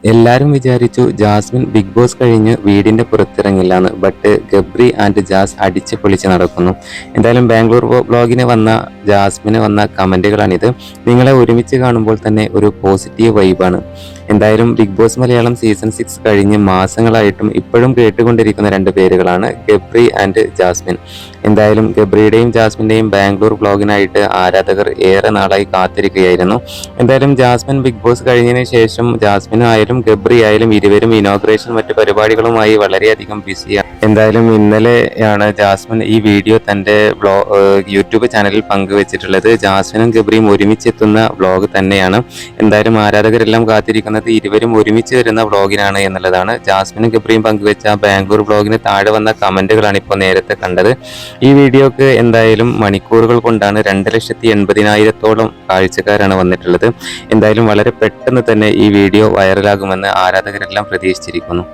എല്ലാരും വിചാരിച്ചു Jasmine big boss കഴിഞ്ഞ് വീടിന്റെ പുറത്തിറങ്ങില്ലാന്ന്. ബട്ട് ഗബ്രി ആൻഡ് ജാസ് അടിച്ച് പൊളിച്ച് നടക്കുന്നു. എന്തായാലും ബാംഗ്ലൂർ വ്ലോഗിന് വന്ന ജാസ്മിന് വന്ന കമന്റുകളാണിത്. നിങ്ങളെ ഒരുമിച്ച് കാണുമ്പോൾ തന്നെ ഒരു പോസിറ്റീവ് വൈബാണ്. എന്തായാലും ബിഗ് ബോസ് മലയാളം സീസൺ 6 കഴിഞ്ഞ് മാസങ്ങളായിട്ടും ഇപ്പോഴും കേട്ടുകൊണ്ടിരിക്കുന്ന രണ്ട് പേരുകളാണ് ഗബ്രി ആൻഡ് ജാസ്മിൻ. എന്തായാലും ഗബ്രിയുടെയും ജാസ്മിന്റെയും ബാംഗ്ലൂർ വ്ലോഗിനായിട്ട് ആരാധകർ ഏറെ നാളായി കാത്തിരിക്കുകയായിരുന്നു. എന്തായാലും ജാസ്മിൻ ബിഗ് ബോസ് കഴിഞ്ഞതിന് ശേഷം ജാസ്മിൻ ആയാലും ഗബ്രി ആയാലും ഇരുവരും ഇനോഗ്രേഷൻ മറ്റു പരിപാടികളുമായി വളരെയധികം ബിസിയാണ്. എന്തായാലും ഇന്നലെയാണ് ജാസ്മിൻ ഈ വീഡിയോ തന്റെ യൂട്യൂബ് ചാനലിൽ പങ്കുവച്ചിട്ടുള്ളത്. ജാസ്മിനും ഗബ്രിയും ഒരുമിച്ചെത്തുന്ന വ്ലോഗ് തന്നെയാണ്. എന്തായാലും ആരാധകരെല്ലാം കാത്തിരിക്കുന്നത് ഇരുവരും ഒരുമിച്ച് വരുന്ന വ്ലോഗിനാണ് എന്നുള്ളതാണ്. ജാസ്മിനും ഗബ്രിയും പങ്കുവെച്ച ബാംഗ്ലൂർ വ്ലോഗിന് താഴെ വന്ന കമന്റുകളാണ് ഇപ്പോൾ നേരത്തെ കണ്ടത്. ഈ വീഡിയോക്ക് എന്തായാലും മണിക്കൂറുകൾ കൊണ്ടാണ് 2,80,000-ഓളം കാഴ്ചക്കാരാണ് വന്നിട്ടുള്ളത്. എന്തായാലും വളരെ പെട്ടെന്ന് തന്നെ ഈ വീഡിയോ വൈറലാകുമെന്ന് ആരാധകരെല്ലാം പ്രതീക്ഷിച്ചിരിക്കുന്നു.